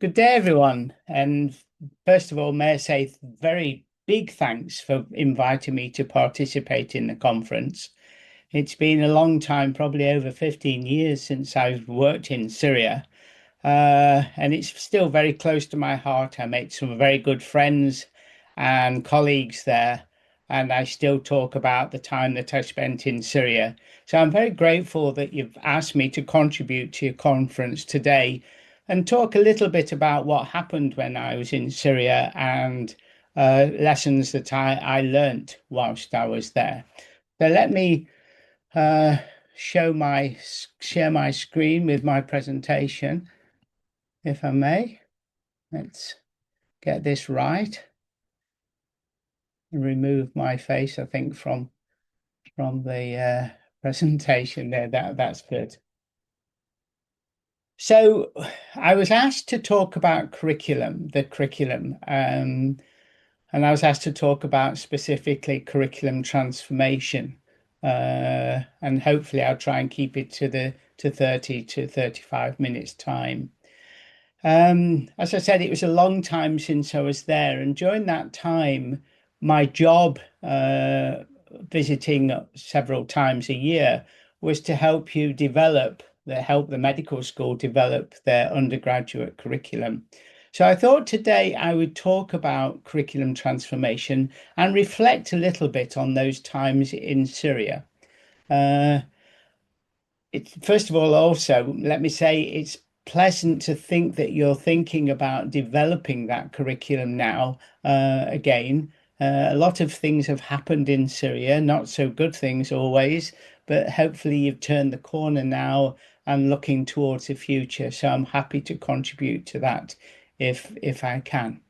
Good day, everyone. And first of all, may I say very big thanks for inviting me to participate in the conference. It's been a long time, probably over 15 years since I've worked in Syria, and it's still very close to my heart. I made some very good friends and colleagues there, and I still talk about the time that I spent in Syria. So I'm very grateful that you've asked me to contribute to your conference today and talk a little bit about what happened when I was in Syria and lessons that I learnt whilst I was there. So let me uh, share my screen with my presentation, if I may. Let's get this right and remove my face, I think, from the presentation there. That's good. So I was asked to talk about the curriculum, and I was asked to talk about specifically curriculum transformation. And hopefully I'll try and keep it to 30 to 35 minutes time. As I said, it was a long time since I was there, and during that time, my job, visiting several times a year, was to help the medical school develop their undergraduate curriculum. So I thought today I would talk about curriculum transformation and reflect a little bit on those times in Syria. Uh, First of all, also, let me say it's pleasant to think that you're thinking about developing that curriculum now. Again, a lot of things have happened in Syria, not so good things always, but hopefully you've turned the corner now and looking towards the future. So I'm happy to contribute to that if I can.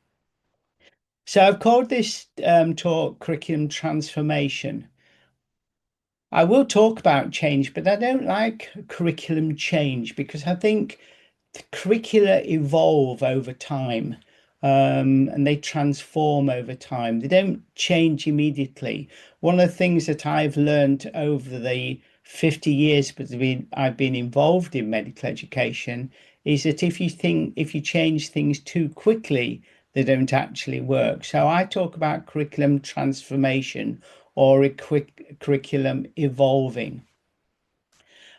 So I've called this talk curriculum transformation. I will talk about change, but I don't like curriculum change because I think the curricula evolve over time, and they transform over time. They don't change immediately. One of the things that I've learned over the 50 years I've been involved in medical education is that if you change things too quickly, they don't actually work. So I talk about curriculum transformation or a quick curriculum evolving.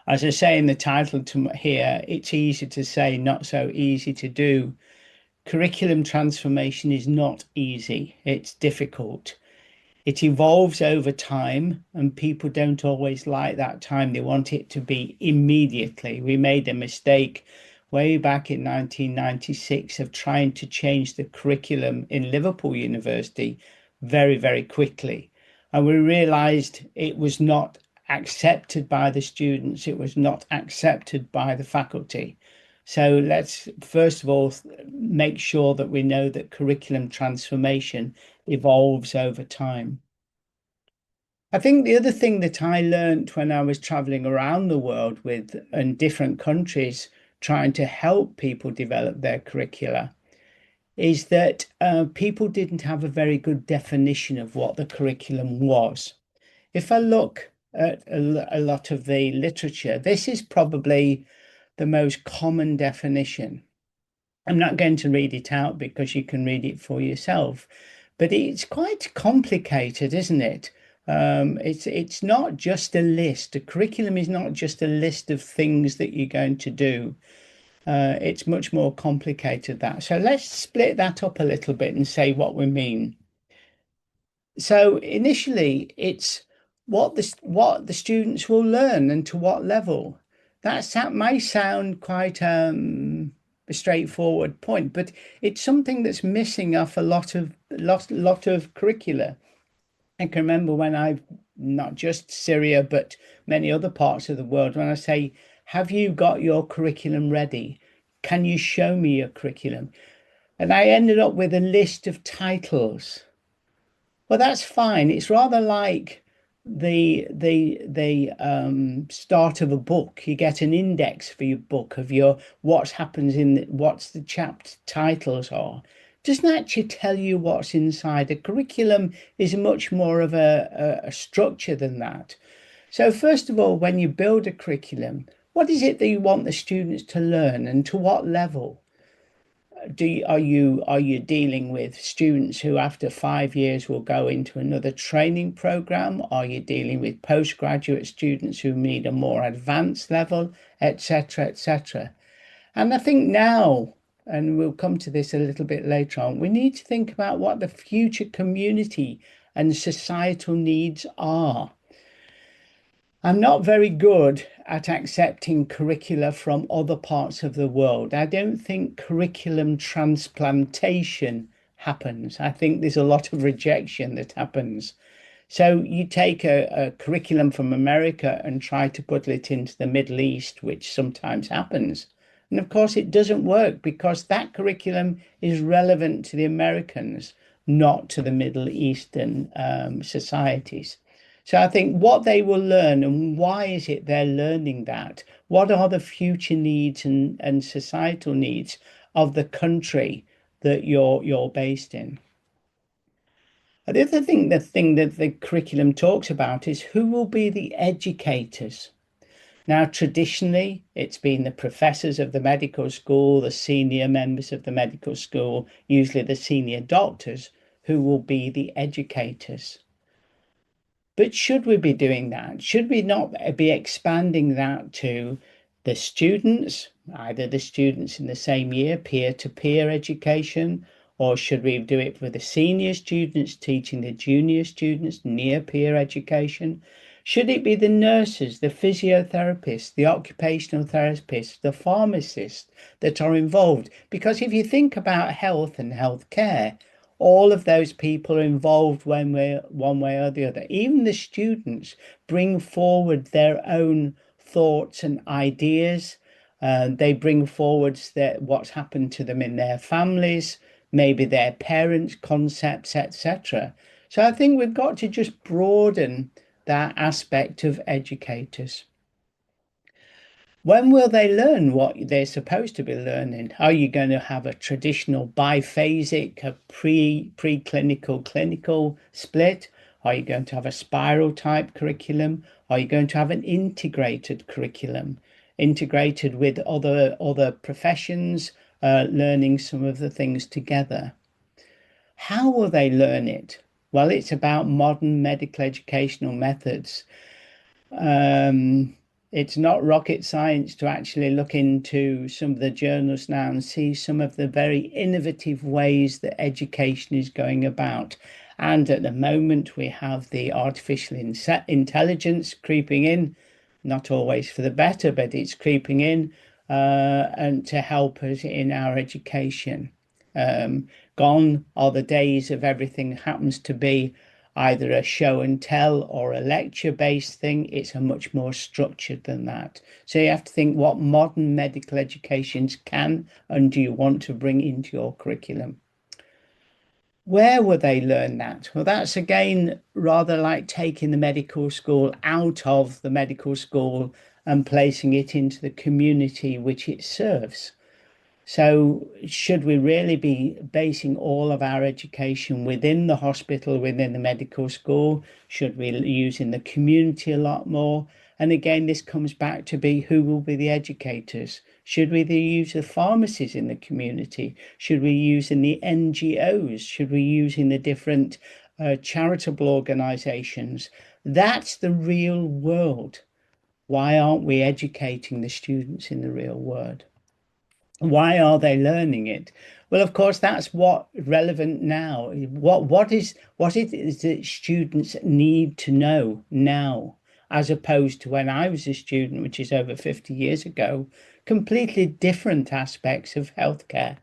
As I say in the title to here, it's easy to say, not so easy to do. Curriculum transformation is not easy, it's difficult. It evolves over time, and people don't always like that time. They want it to be immediately. We made a mistake way back in 1996 of trying to change the curriculum in Liverpool University very, very quickly. And we realized it was not accepted by the students, it was not accepted by the faculty. So let's first of all make sure that we know that curriculum transformation evolves over time. I think the other thing that I learned when I was traveling around the world with in different countries trying to help people develop their curricula is that people didn't have a very good definition of what the curriculum was. If I look at a lot of the literature, this is probably the most common definition. I'm not going to read it out because you can read it for yourself, but it's quite complicated, isn't it? It's not just a list. A curriculum is not just a list of things that you're going to do. It's much more complicated than that. So let's split that up a little bit and say what we mean. So initially, it's what the students will learn and to what level. That may sound quite a straightforward point, but it's something that's missing off a lot of curricula. I can remember when I've not just Syria, but many other parts of the world, when I say, "Have you got your curriculum ready? Can you show me your curriculum?" And I ended up with a list of titles. Well, that's fine. It's rather like the start of a book. You get an index for your book of your what happens what's the chapter titles are. Doesn't actually tell you what's inside. A curriculum is much more of a structure than that. So first of all, when you build a curriculum, what is it that you want the students to learn and to what level? are you dealing with students who after 5 years will go into another training program? Are you dealing with postgraduate students who need a more advanced level, etc., etc.? And I think now, and we'll come to this a little bit later on, we need to think about what the future community and societal needs are. I'm not very good at accepting curricula from other parts of the world. I don't think curriculum transplantation happens. I think there's a lot of rejection that happens. So you take a curriculum from America and try to put it into the Middle East, which sometimes happens. And of course, it doesn't work because that curriculum is relevant to the Americans, not to the Middle Eastern societies. So I think what they will learn and why is it they're learning that? What are the future needs and societal needs of the country that you're based in? The other thing, the thing that the curriculum talks about is who will be the educators. Now, traditionally, it's been the professors of the medical school, the senior members of the medical school, usually the senior doctors, who will be the educators. But should we be doing that? Should we not be expanding that to the students, either the students in the same year, peer-to-peer education, or should we do it for the senior students teaching the junior students near peer education? Should it be the nurses, the physiotherapists, the occupational therapists, the pharmacists that are involved? Because if you think about health and healthcare, all of those people are involved one way or the other. Even the students bring forward their own thoughts and ideas. They bring forward what's happened to them in their families, maybe their parents' concepts, etc. So I think we've got to just broaden that aspect of educators. When will they learn what they're supposed to be learning? Are you going to have a traditional biphasic, a preclinical, clinical split? Are you going to have a spiral type curriculum? Are you going to have an integrated curriculum, integrated with other professions, learning some of the things together? How will they learn it? Well, it's about modern medical educational methods. Um, it's not rocket science to actually look into some of the journals now and see some of the very innovative ways that education is going about. And at the moment, we have the artificial intelligence creeping in, not always for the better, but it's creeping in and to help us in our education. Gone are the days of everything happens to be either a show and tell or a lecture based thing. It's a much more structured than that. So you have to think what modern medical educations can and do you want to bring into your curriculum. Where will they learn that? Well, that's again rather like taking the medical school out of the medical school and placing it into the community which it serves. So, should we really be basing all of our education within the hospital, within the medical school? Should we use in the community a lot more? And again, this comes back to be who will be the educators? Should we use the pharmacies in the community? Should we use in the NGOs? Should we use in the different charitable organizations? That's the real world. Why aren't we educating the students in the real world? Why are they learning it? Well, of course, that's what relevant now. What it is that students need to know now, as opposed to when I was a student, which is over 50 years ago, completely different aspects of healthcare.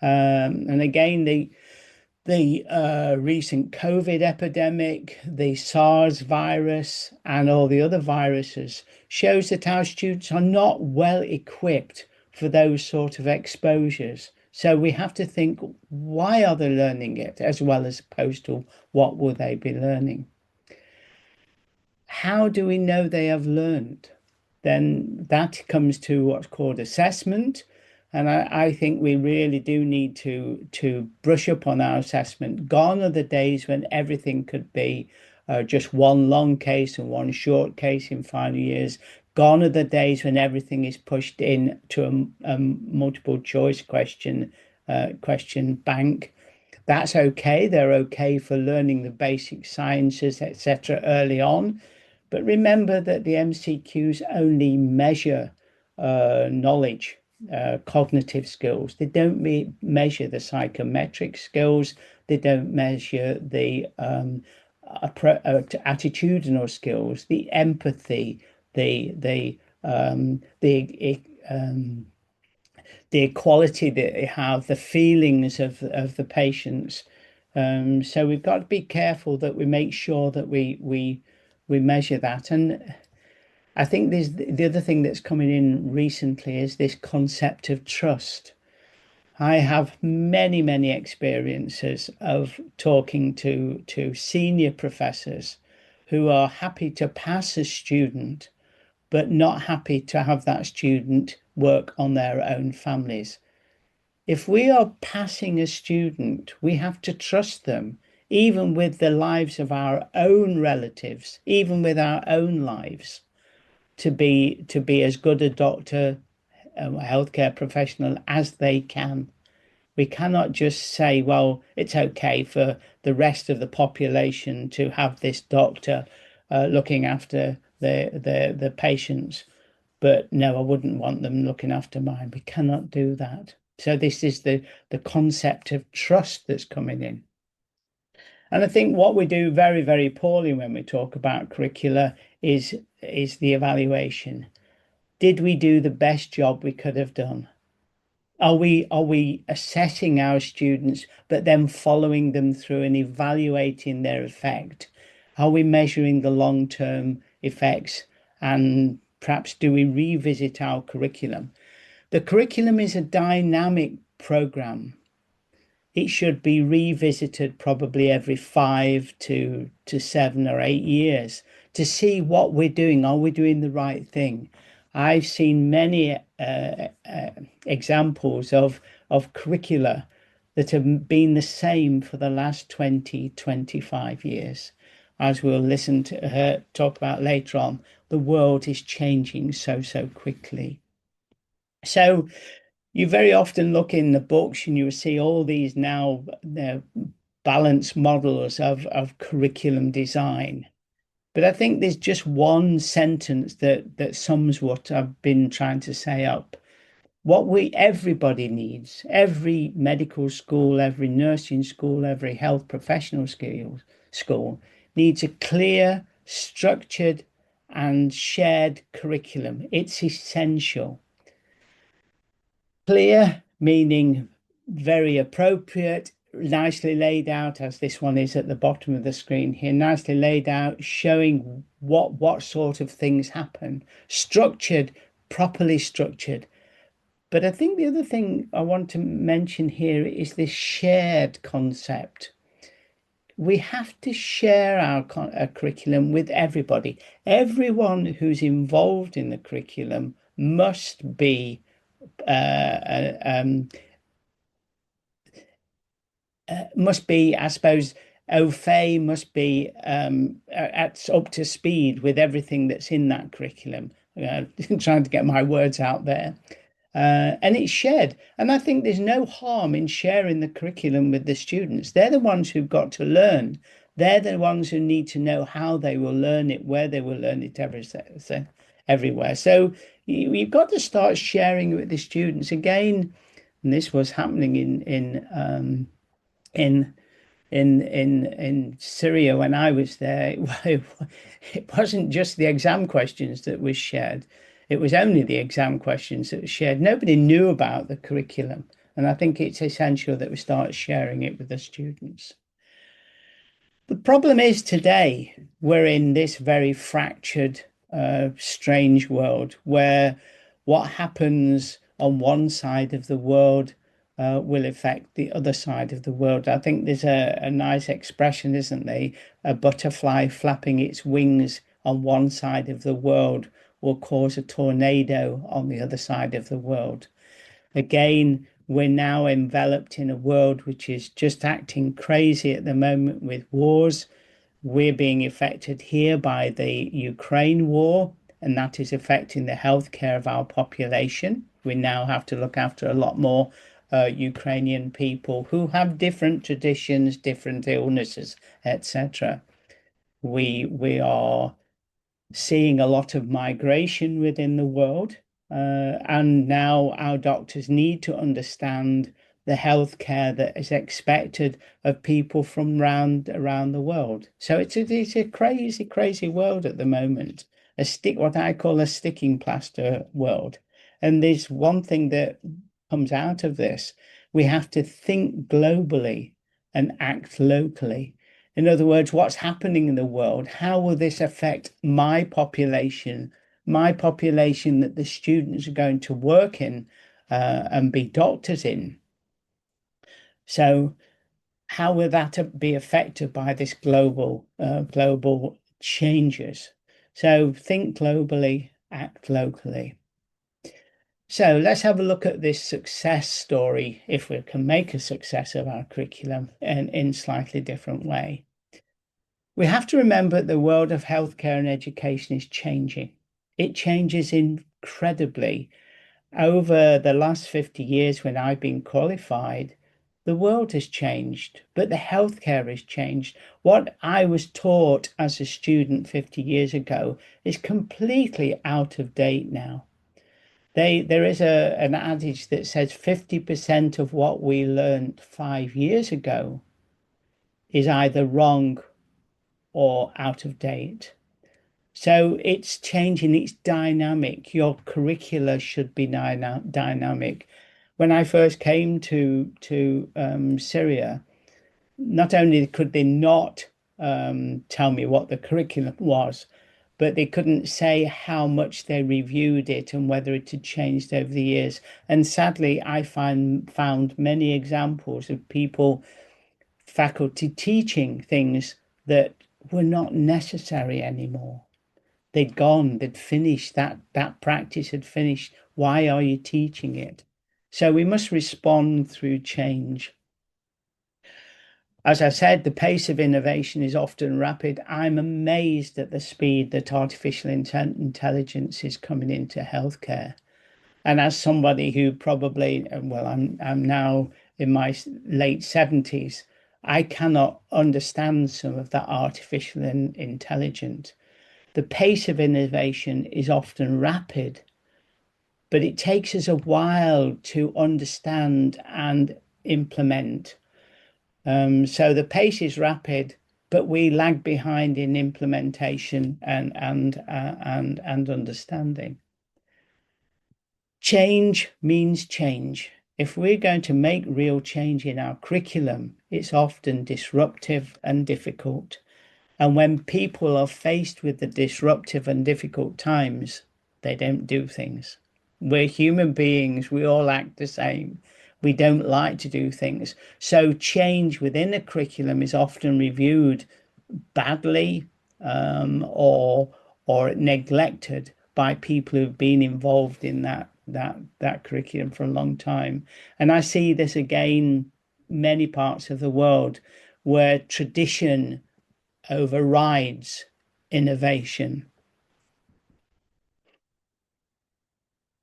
And again, the recent COVID epidemic, the SARS virus, and all the other viruses shows that our students are not well equipped for those sort of exposures. So we have to think, why are they learning it, as well as opposed to what will they be learning? How do we know they have learned? Then that comes to what's called assessment. And I think we really do need to brush up on our assessment. Gone are the days when everything could be just one long case and one short case in final years. Gone are the days when everything is pushed in to a multiple choice question question bank. That's okay. They're okay for learning the basic sciences, etc., early on. But remember that the MCQs only measure knowledge, cognitive skills. They don't measure the psychometric skills. They don't measure the attitudinal skills, the empathy, the the equality that they have, the feelings of the patients. So we've got to be careful that we make sure that we measure that. And I think there's the other thing that's coming in recently is this concept of trust. I have many experiences of talking to senior professors who are happy to pass a student, but not happy to have that student work on their own families. If we are passing a student, we have to trust them, even with the lives of our own relatives, even with our own lives, to be as good a doctor, a healthcare professional as they can. We cannot just say, well, it's okay for the rest of the population to have this doctor looking after the patients, but no, I wouldn't want them looking after mine. We cannot do that. So this is the concept of trust that's coming in. And I think what we do very poorly when we talk about curricula is the evaluation. Did we do the best job we could have done? Are we assessing our students, but then following them through and evaluating their effect? Are we measuring the long-term effects? And perhaps do we revisit our curriculum? The curriculum is a dynamic program. It should be revisited probably every 5 to 7 or 8 years to see what we're doing. Are we doing the right thing? I've seen many examples of curricula that have been the same for the last 20, 25 years. As we'll listen to her talk about later on, the world is changing so quickly. So you very often look in the books and you see all these now balanced models of curriculum design. But I think there's just one sentence that sums what I've been trying to say up. Everybody needs, every medical school, every nursing school, every health professional school needs a clear, structured, and shared curriculum. It's essential. Clear, meaning very appropriate, nicely laid out, as this one is at the bottom of the screen here, nicely laid out, showing what sort of things happen. Structured, properly structured. But I think the other thing I want to mention here is this shared concept. We have to share our curriculum with everybody. Everyone who's involved in the curriculum must be I suppose, au fait, must be up to speed with everything that's in that curriculum. Trying to get my words out there. And it's shared. And I think there's no harm in sharing the curriculum with the students. They're the ones who've got to learn. They're the ones who need to know how they will learn it, where they will learn it, everywhere. So you've got to start sharing it with the students again. And this was happening in in Syria when I was there. It wasn't just the exam questions that was shared. It was only the exam questions that were shared. Nobody knew about the curriculum. And I think it's essential that we start sharing it with the students. The problem is today we're in this very fractured, strange world where what happens on one side of the world will affect the other side of the world. I think there's a nice expression, isn't there? A butterfly flapping its wings on one side of the world will cause a tornado on the other side of the world. Again, we're now enveloped in a world which is just acting crazy at the moment with wars. We're being affected here by the Ukraine war, and that is affecting the healthcare of our population. We now have to look after a lot more Ukrainian people who have different traditions, different illnesses, etc. We are seeing a lot of migration within the world, and now our doctors need to understand the healthcare that is expected of people from around the world. So it's a crazy, crazy world at the moment. What I call a sticking plaster world. And there's one thing that comes out of this. We have to think globally and act locally. In other words, what's happening in the world? How will this affect my population that the students are going to work in and be doctors in? So, how will that be affected by this global changes? So, think globally, act locally. So let's have a look at this success story, if we can make a success of our curriculum in slightly different way. We have to remember the world of healthcare and education is changing. It changes incredibly. Over the last 50 years, when I've been qualified, the world has changed, but the healthcare has changed. What I was taught as a student 50 years ago is completely out of date now. There is an adage that says 50% of what we learned 5 years ago is either wrong or out of date. So it's changing, it's dynamic. Your curricula should be dynamic. When I first came to Syria, not only could they not tell me what the curriculum was, but they couldn't say how much they reviewed it and whether it had changed over the years. And sadly, I found many examples of faculty teaching things that were not necessary anymore. They'd gone, they'd finished, that practice had finished. Why are you teaching it? So we must respond through change. As I said, the pace of innovation is often rapid. I'm amazed at the speed that artificial intelligence is coming into healthcare. And as somebody who probably, well, I'm now in my late 70s, I cannot understand some of that artificial intelligence. The pace of innovation is often rapid, but it takes us a while to understand and implement. So the pace is rapid, but we lag behind in implementation and understanding. Change means change. If we're going to make real change in our curriculum, it's often disruptive and difficult. And when people are faced with the disruptive and difficult times, they don't do things. We're human beings, we all act the same. We don't like to do things. So change within a curriculum is often reviewed badly or neglected by people who've been involved in that curriculum for a long time. And I see this again many parts of the world where tradition overrides innovation.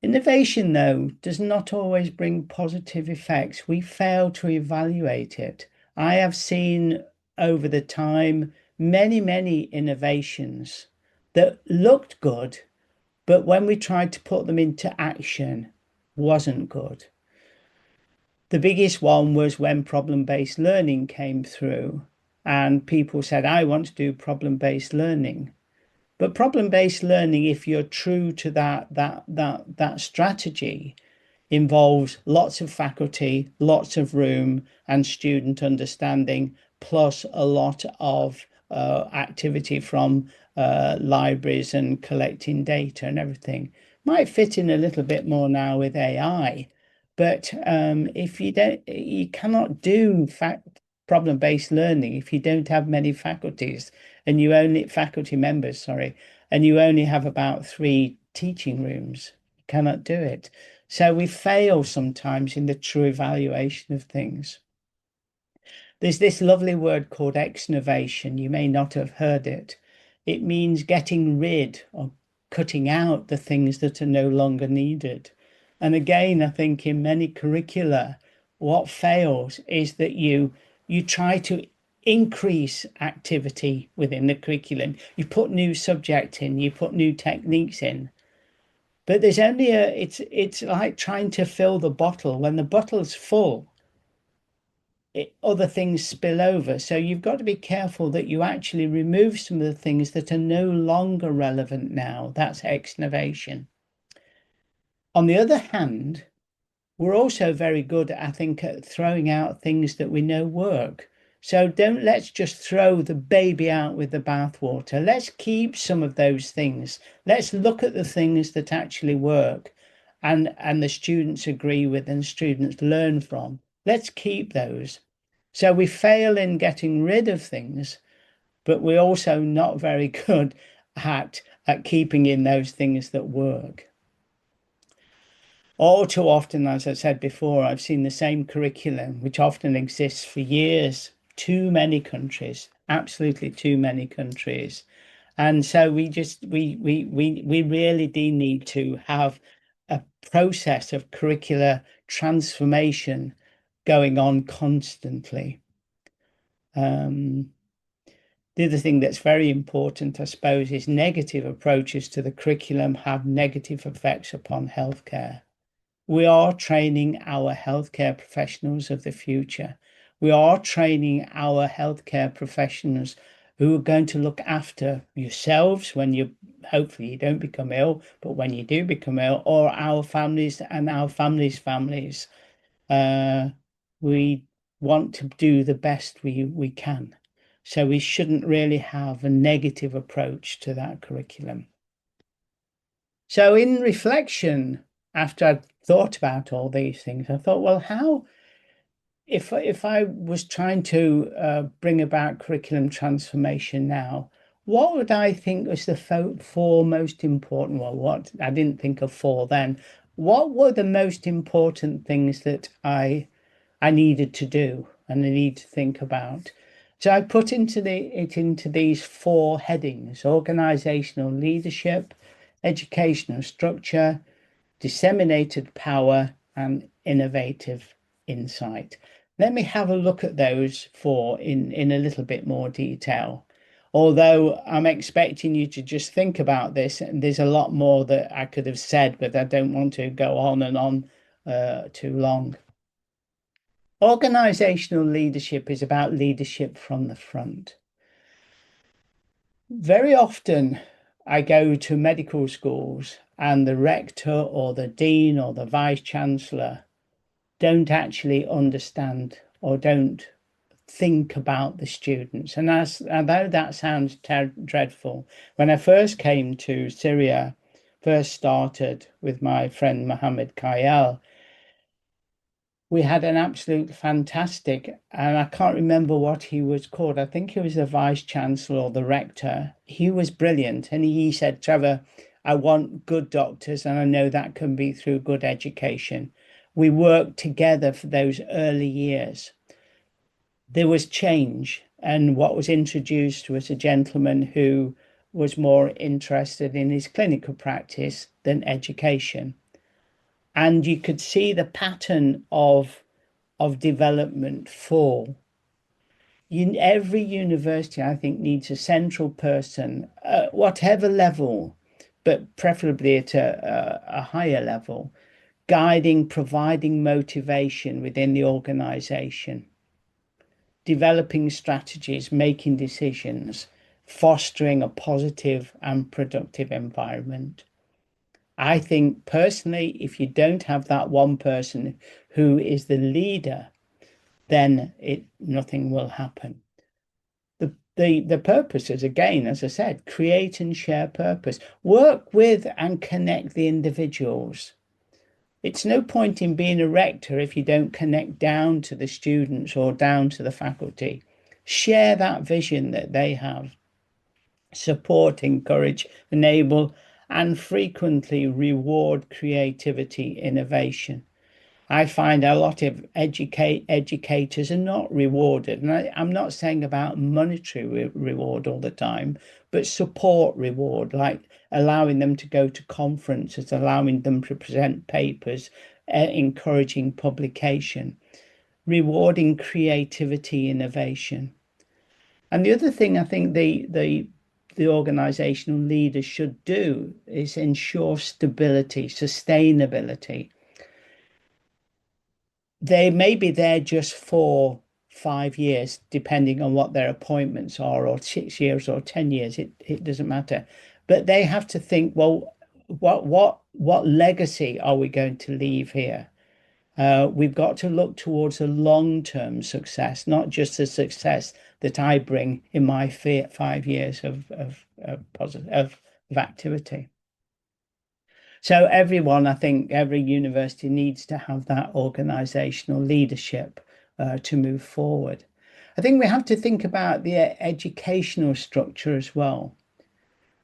Innovation, though, does not always bring positive effects. We fail to evaluate it. I have seen over the time many innovations that looked good, but when we tried to put them into action, wasn't good. The biggest one was when problem-based learning came through, and people said, I want to do problem-based learning. But problem-based learning, if you're true to that strategy, involves lots of faculty, lots of room, and student understanding, plus a lot of activity from libraries and collecting data and everything. Might fit in a little bit more now with AI, but if you cannot do problem-based learning if you don't have many faculties and faculty members, sorry, and you only have about 3 teaching rooms. You cannot do it. So we fail sometimes in the true evaluation of things. There's this lovely word called exnovation. You may not have heard it. It means getting rid or cutting out the things that are no longer needed. And again, I think in many curricula, What fails is that you try to increase activity within the curriculum. You put new subject in, you put new techniques in, but there's only a it's like trying to fill the bottle. When the bottle's full, other things spill over. So you've got to be careful that you actually remove some of the things that are no longer relevant now. That's exnovation. On the other hand, we're also very good, I think, at throwing out things that we know work. So let's just throw the baby out with the bathwater. Let's keep some of those things. Let's look at the things that actually work and the students agree with and students learn from. Let's keep those. So we fail in getting rid of things, but we're also not very good at keeping in those things that work. All too often, as I said before, I've seen the same curriculum, which often exists for years, too many countries, absolutely too many countries. And so we really do need to have a process of curricular transformation going on constantly. The other thing that's very important, I suppose, is negative approaches to the curriculum have negative effects upon healthcare. We are training our healthcare professionals of the future. We are training our healthcare professionals who are going to look after yourselves when you hopefully you don't become ill, but when you do become ill, or our families and our families. We want to do the best we can. So we shouldn't really have a negative approach to that curriculum. So in reflection, after I'd thought about all these things, I thought, well, how if I was trying to bring about curriculum transformation now, what would I think was the four most important? Well, what I didn't think of four then. What were the most important things that I needed to do and I need to think about? So I put it into these four headings: organizational leadership, educational structure, disseminated power, and innovative insight. Let me have a look at those four in a little bit more detail. Although I'm expecting you to just think about this, and there's a lot more that I could have said, but I don't want to go on and on too long. Organizational leadership is about leadership from the front. Very often, I go to medical schools and the rector or the dean or the vice chancellor don't actually understand or don't think about the students. And although that sounds dreadful, when I first came to Syria, first started with my friend Mohammed Kayal, we had an absolute fantastic, and I can't remember what he was called. I think he was the vice chancellor or the rector. He was brilliant. And he said, Trevor, I want good doctors, and I know that can be through good education. We worked together for those early years. There was change, and what was introduced was a gentleman who was more interested in his clinical practice than education. And you could see the pattern of development fall. Every university, I think, needs a central person, whatever level, but preferably at a higher level, guiding, providing motivation within the organization, developing strategies, making decisions, fostering a positive and productive environment. I think personally, if you don't have that one person who is the leader, then nothing will happen. The purpose is, again, as I said, create and share purpose. Work with and connect the individuals. It's no point in being a rector if you don't connect down to the students or down to the faculty. Share that vision that they have. Support, encourage, enable, and frequently reward creativity, innovation. I find a lot of educators are not rewarded. And I'm not saying about monetary reward all the time, but support reward, like allowing them to go to conferences, allowing them to present papers, encouraging publication. rewarding creativity, innovation. And the other thing I think the organizational leaders should do is ensure stability, sustainability. They may be there just for 5 years, depending on what their appointments are, or 6 years or 10 years. It doesn't matter. But they have to think, well, what legacy are we going to leave here? We've got to look towards a long-term success, not just the success that I bring in my 5 years of activity. So everyone, I think every university needs to have that organizational leadership to move forward. I think we have to think about the educational structure as well.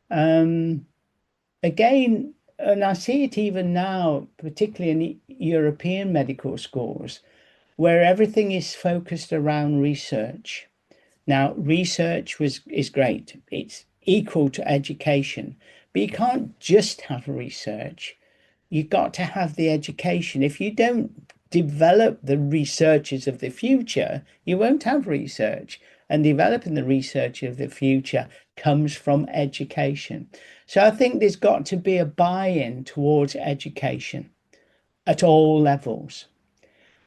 Again, and I see it even now, particularly in the European medical schools, where everything is focused around research. Now, is great. It's equal to education, but you can't just have research. You've got to have the education. If you don't develop the researchers of the future, you won't have research. And developing the research of the future comes from education. So I think there's got to be a buy-in towards education at all levels.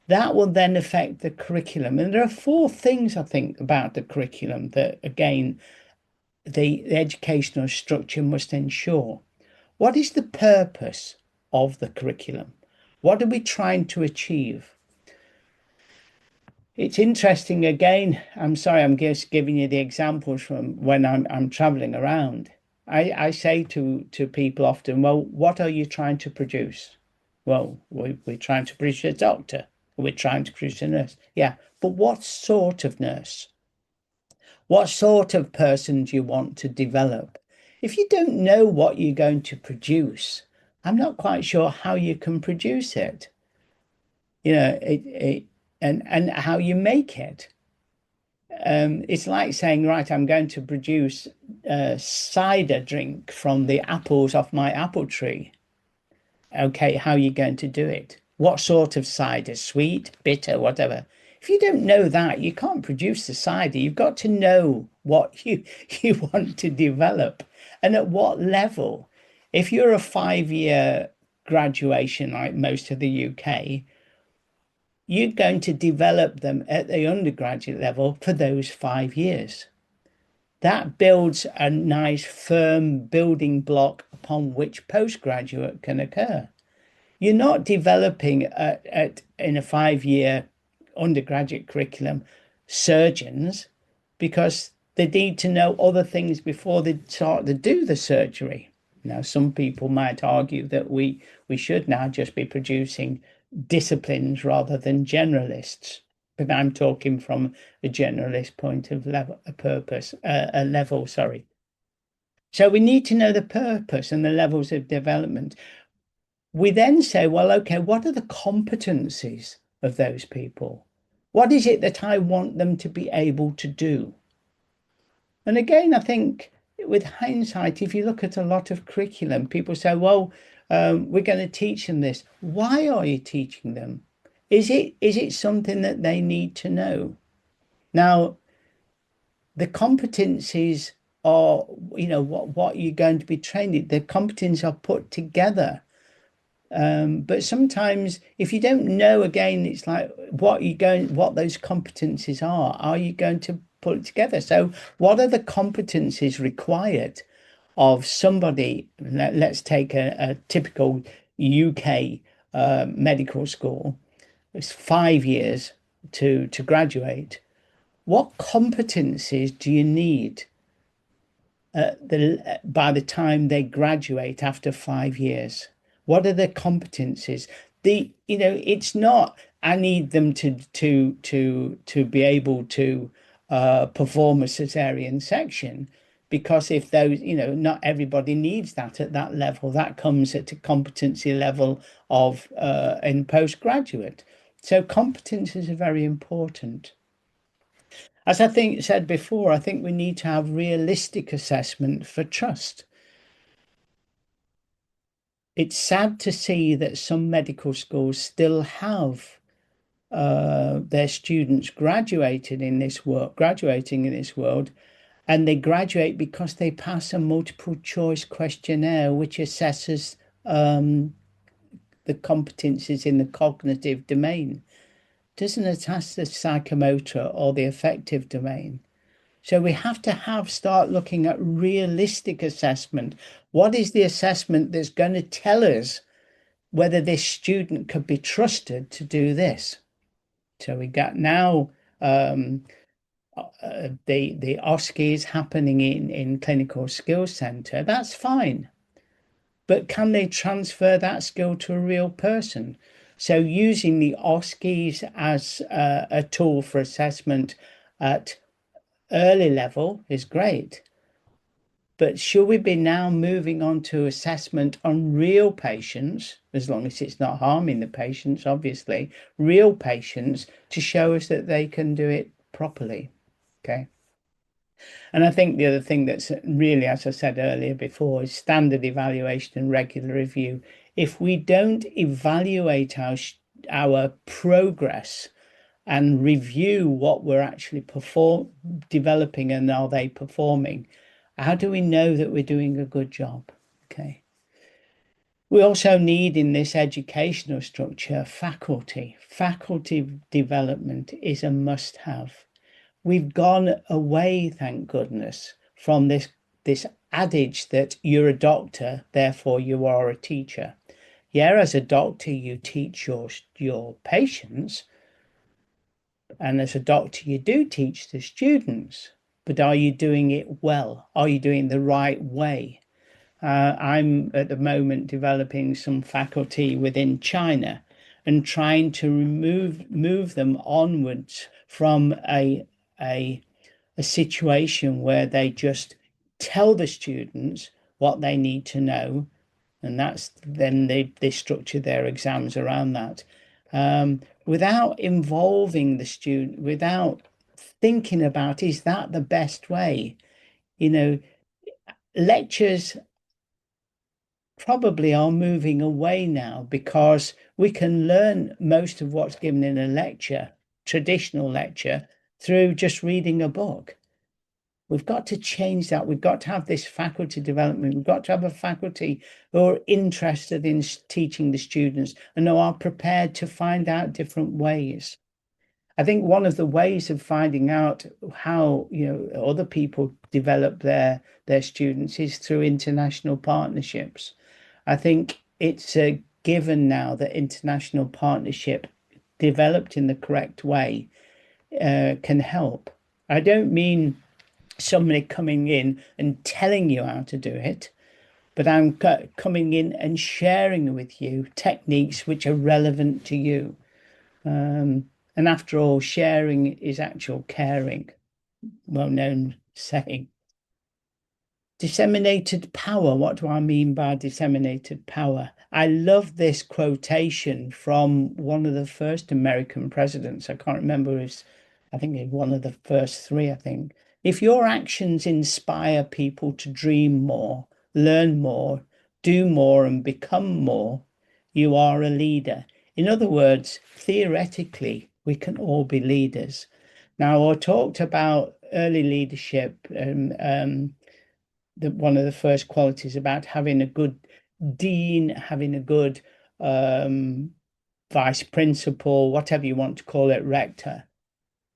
That will then affect the curriculum. And there are four things I think about the curriculum that, again, the educational structure must ensure. What is the purpose of the curriculum? What are we trying to achieve? It's interesting again. I'm sorry, I'm just giving you the examples from when I'm traveling around. I say to people often, well, what are you trying to produce? Well, we're trying to produce a doctor. We're trying to produce a nurse. Yeah, but what sort of nurse? What sort of person do you want to develop? If you don't know what you're going to produce, I'm not quite sure how you can produce it. And how you make it. It's like saying, right, I'm going to produce a cider drink from the apples off my apple tree. Okay, how are you going to do it? What sort of cider? Sweet, bitter, whatever. If you don't know that, you can't produce the cider. You've got to know what you want to develop and at what level. If you're a 5-year graduation, like most of the UK, you're going to develop them at the undergraduate level for those 5 years. That builds a nice firm building block upon which postgraduate can occur. You're not developing in a 5-year undergraduate curriculum surgeons because they need to know other things before they start to do the surgery. Now, some people might argue that we should now just be producing disciplines rather than generalists. But I'm talking from a generalist point of level, sorry. So we need to know the purpose and the levels of development. We then say, well, okay, what are the competencies of those people? What is it that I want them to be able to do? And again, I think with hindsight, if you look at a lot of curriculum, people say, well, we're going to teach them this. Why are you teaching them? Is it something that they need to know? Now, the competencies are, what you're going to be trained in. The competencies are put together. But sometimes if you don't know, again, it's like what those competencies are you going to put it together? So what are the competencies required of somebody? Let's take a typical UK medical school. It's 5 years to graduate. What competencies do you need by the time they graduate after 5 years? What are the competencies? It's not I need them to be able to perform a cesarean section, because if those, not everybody needs that at that level. That comes at a competency level of in postgraduate. So competencies are very important. As I think said before, I think we need to have realistic assessment for trust. It's sad to see that some medical schools still have their students graduating in this world, and they graduate because they pass a multiple choice questionnaire which assesses the competencies in the cognitive domain. Doesn't assess the psychomotor or the affective domain. So we have to start looking at realistic assessment. What is the assessment that's going to tell us whether this student could be trusted to do this? So we got now the OSCE happening in clinical skills center. That's fine, but can they transfer that skill to a real person? So using the OSCEs as a tool for assessment at early level is great. But should we be now moving on to assessment on real patients, as long as it's not harming the patients, obviously, real patients to show us that they can do it properly? Okay. And I think the other thing that's really, as I said earlier before, is standard evaluation and regular review. If we don't evaluate our progress and review what we're actually developing and are they performing, how do we know that we're doing a good job? Okay. We also need in this educational structure faculty. Faculty development is a must have. We've gone away, thank goodness, from this adage that you're a doctor, therefore you are a teacher. Yeah, as a doctor, you teach your patients, and as a doctor, you do teach the students. But are you doing it well? Are you doing it the right way? I'm at the moment developing some faculty within China and trying to move them onwards from a situation where they just tell the students what they need to know, and that's then they structure their exams around that, without involving the student, without thinking about, is that the best way? You know, lectures probably are moving away now because we can learn most of what's given in a lecture, traditional lecture, through just reading a book. We've got to change that. We've got to have this faculty development. We've got to have a faculty who are interested in teaching the students and who are prepared to find out different ways. I think one of the ways of finding out how, other people develop their students is through international partnerships. I think it's a given now that international partnership developed in the correct way can help. I don't mean somebody coming in and telling you how to do it, but I'm coming in and sharing with you techniques which are relevant to you. And after all, sharing is actual caring, well-known saying. Disseminated power. What do I mean by disseminated power? I love this quotation from one of the first American presidents. I can't remember I think it's one of the first three, I think. If your actions inspire people to dream more, learn more, do more, and become more, you are a leader. In other words, theoretically, we can all be leaders. Now, I talked about early leadership and one of the first qualities about having a good dean, having a good vice principal, whatever you want to call it, rector.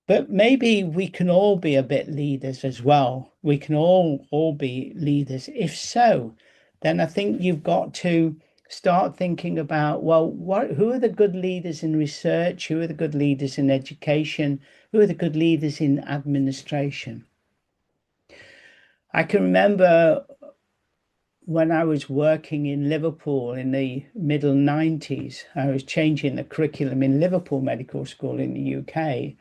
But maybe we can all be a bit leaders as well. We can all be leaders. If so, then I think you've got to start thinking about, well, who are the good leaders in research? Who are the good leaders in education? Who are the good leaders in administration? I can remember when I was working in Liverpool in the middle 90s, I was changing the curriculum in Liverpool Medical School in the UK.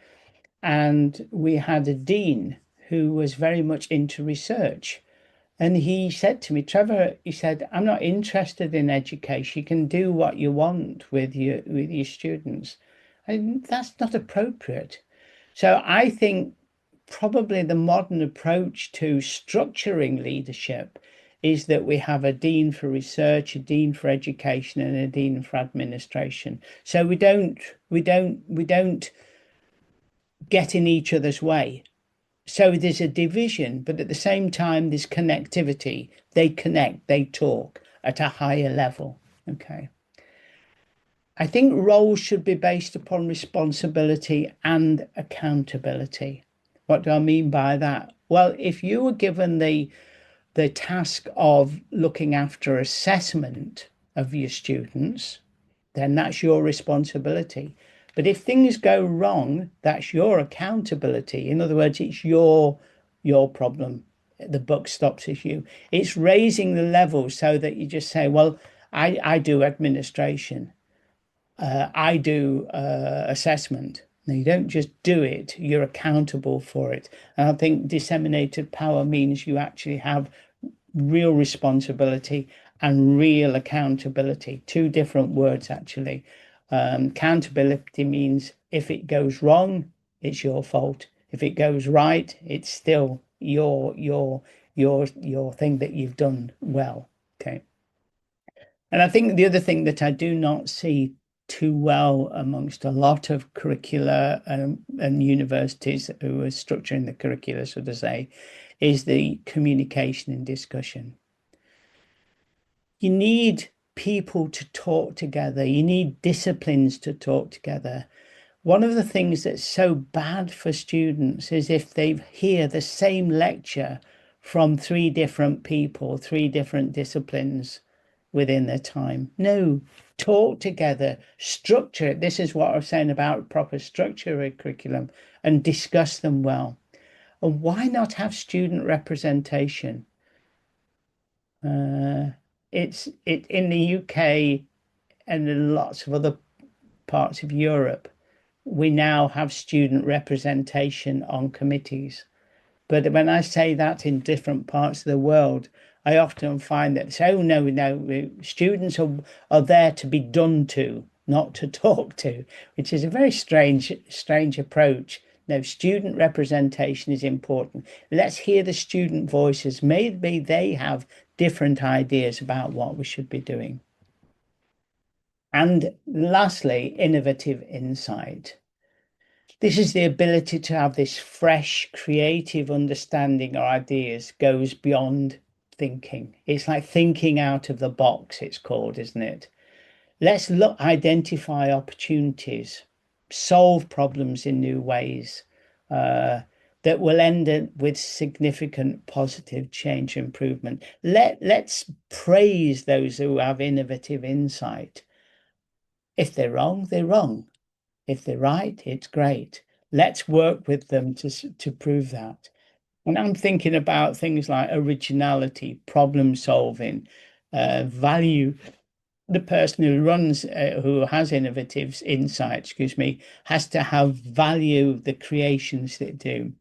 And we had a dean who was very much into research. And he said to me, Trevor, he said, I'm not interested in education. You can do what you want with your students. And that's not appropriate. So I think probably the modern approach to structuring leadership is that we have a dean for research, a dean for education, and a dean for administration. So we don't get in each other's way. So there's a division, but at the same time, there's connectivity. They connect, they talk at a higher level. Okay. I think roles should be based upon responsibility and accountability. What do I mean by that? Well, if you were given the task of looking after assessment of your students, then that's your responsibility. But if things go wrong, that's your accountability. In other words, it's your problem. The buck stops with you. It's raising the level so that you just say, well, I do administration, I do assessment. Now, you don't just do it, you're accountable for it. And I think disseminated power means you actually have real responsibility and real accountability. Two different words, actually. Accountability means if it goes wrong, it's your fault. If it goes right, it's still your thing that you've done well. Okay. And I think the other thing that I do not see too well amongst a lot of curricula and universities who are structuring the curricula, so to say, is the communication and discussion. You need people to talk together. You need disciplines to talk together. One of the things that's so bad for students is if they hear the same lecture from three different people, three different disciplines within their time. No, talk together, structure it. This is what I was saying about proper structure of curriculum, and discuss them well. And why not have student representation? It's in the UK and in lots of other parts of Europe. We now have student representation on committees. But when I say that in different parts of the world, I often find that say, oh no, students are there to be done to, not to talk to, which is a very strange approach. No, student representation is important. Let's hear the student voices. Maybe they have different ideas about what we should be doing. And lastly, innovative insight. This is the ability to have this fresh, creative understanding or ideas goes beyond thinking. It's like thinking out of the box, it's called, isn't it? Let's look, identify opportunities, solve problems in new ways that will end up with significant positive change improvement. Let's praise those who have innovative insight. If they're wrong, they're wrong. If they're right, it's great. Let's work with them to prove that. And I'm thinking about things like originality, problem solving, value. The person who runs, who has innovative insight, excuse me, has to have value the creations they do.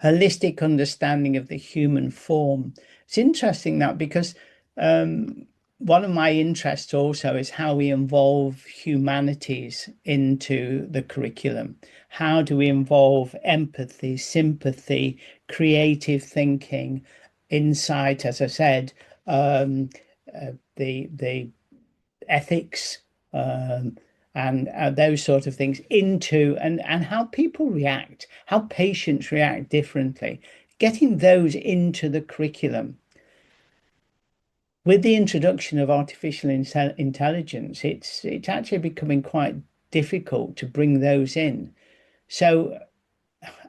Holistic understanding of the human form. It's interesting that because one of my interests also is how we involve humanities into the curriculum. How do we involve empathy, sympathy, creative thinking, insight, as I said, the ethics, and those sort of things into and how people react, how patients react differently, getting those into the curriculum. With the introduction of artificial intelligence, it's actually becoming quite difficult to bring those in. So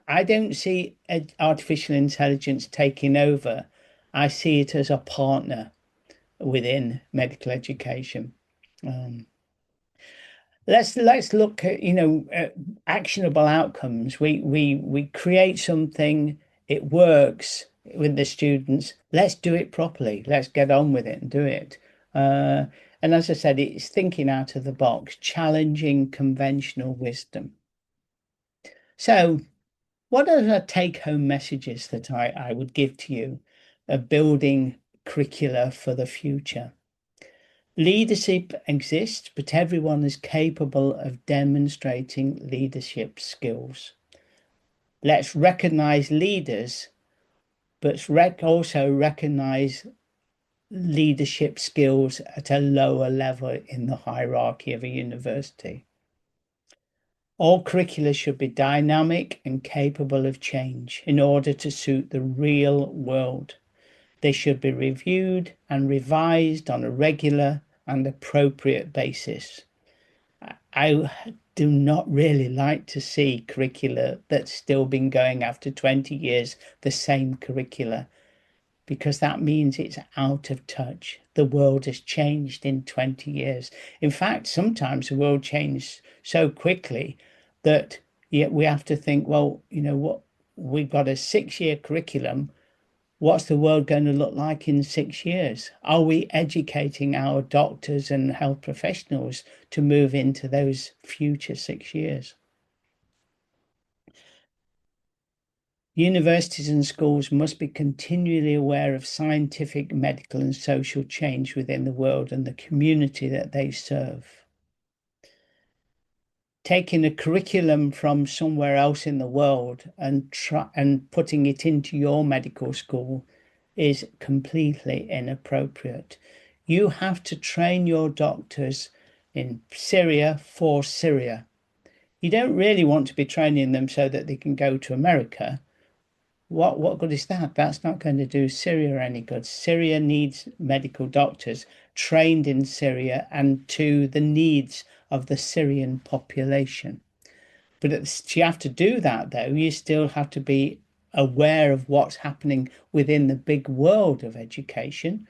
I don't see artificial intelligence taking over. I see it as a partner within medical education. Let's look at actionable outcomes. We create something, it works with the students. Let's do it properly. Let's get on with it and do it. And as I said, it's thinking out of the box, challenging conventional wisdom. So, what are the take-home messages that I would give to you of building curricula for the future? Leadership exists, but everyone is capable of demonstrating leadership skills. Let's recognize leaders but also recognize leadership skills at a lower level in the hierarchy of a university. All curricula should be dynamic and capable of change in order to suit the real world. They should be reviewed and revised on a regular and appropriate basis. I do not really like to see curricula that's still been going after 20 years, the same curricula, because that means it's out of touch. The world has changed in 20 years. In fact, sometimes the world changed so quickly that yet we have to think, well, you know what, we've got a 6-year curriculum. What's the world going to look like in 6 years? Are we educating our doctors and health professionals to move into those future 6 years? Universities and schools must be continually aware of scientific, medical, and social change within the world and the community that they serve. Taking a curriculum from somewhere else in the world and putting it into your medical school is completely inappropriate. You have to train your doctors in Syria for Syria. You don't really want to be training them so that they can go to America. What good is that? That's not going to do Syria any good. Syria needs medical doctors trained in Syria and to the needs of the Syrian population. But you have to do that, though. You still have to be aware of what's happening within the big world of education.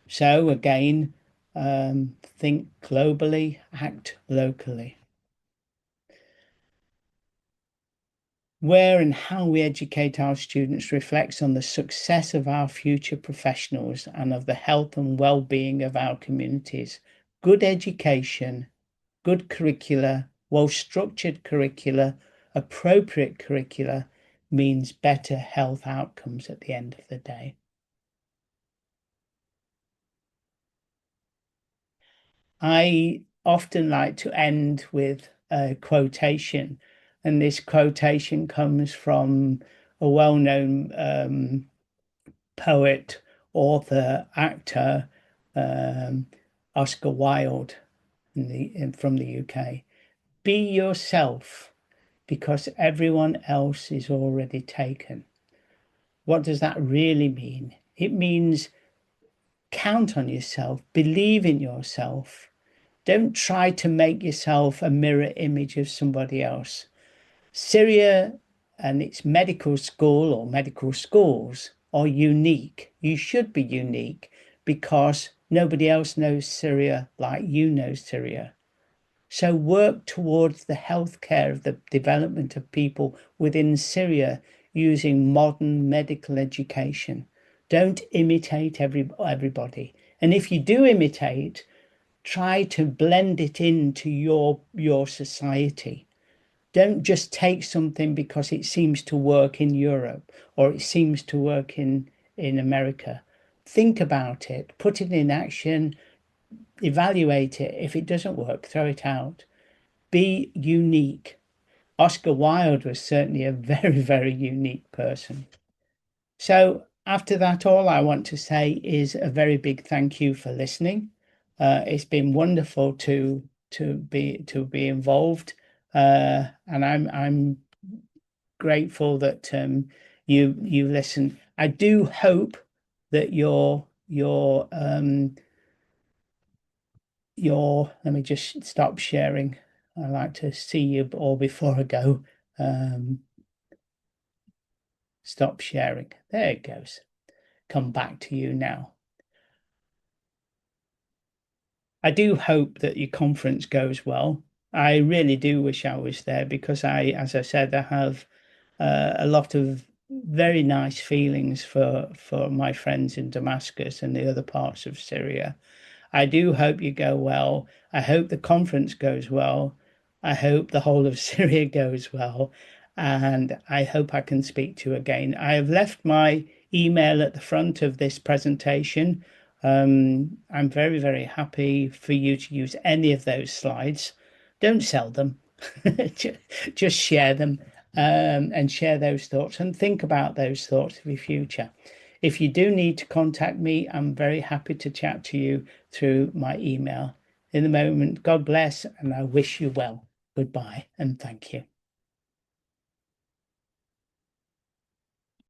So again, think globally, act locally. Where and how we educate our students reflects on the success of our future professionals and of the health and well-being of our communities. Good education, good curricula, well-structured curricula, appropriate curricula means better health outcomes at the end of the day. I often like to end with a quotation, and this quotation comes from a well-known poet, author, actor, um, Oscar Wilde from the UK. Be yourself because everyone else is already taken. What does that really mean? It means count on yourself, believe in yourself. Don't try to make yourself a mirror image of somebody else. Syria and its medical school or medical schools are unique. You should be unique because nobody else knows Syria like you know Syria. So work towards the healthcare of the development of people within Syria using modern medical education. Don't imitate everybody. And if you do imitate, try to blend it into your society. Don't just take something because it seems to work in Europe or it seems to work in America. Think about it, put it in action, evaluate it. If it doesn't work, throw it out. Be unique. Oscar Wilde was certainly a very, very unique person. So after that, all I want to say is a very big thank you for listening. It's been wonderful to be involved, and I'm grateful that you listen. I do hope that your let me just stop sharing. I like to see you all before I go. Um, Stop sharing. There it goes. Come back to you now. I do hope that your conference goes well. I really do wish I was there because as I said, I have a lot of very nice feelings for my friends in Damascus and the other parts of Syria. I do hope you go well. I hope the conference goes well. I hope the whole of Syria goes well. And I hope I can speak to you again. I have left my email at the front of this presentation. I'm very, very happy for you to use any of those slides. Don't sell them, just share them. and share those thoughts and think about those thoughts for your future. If you do need to contact me, I'm very happy to chat to you through my email. In the moment, God bless, and I wish you well. Goodbye, and thank you.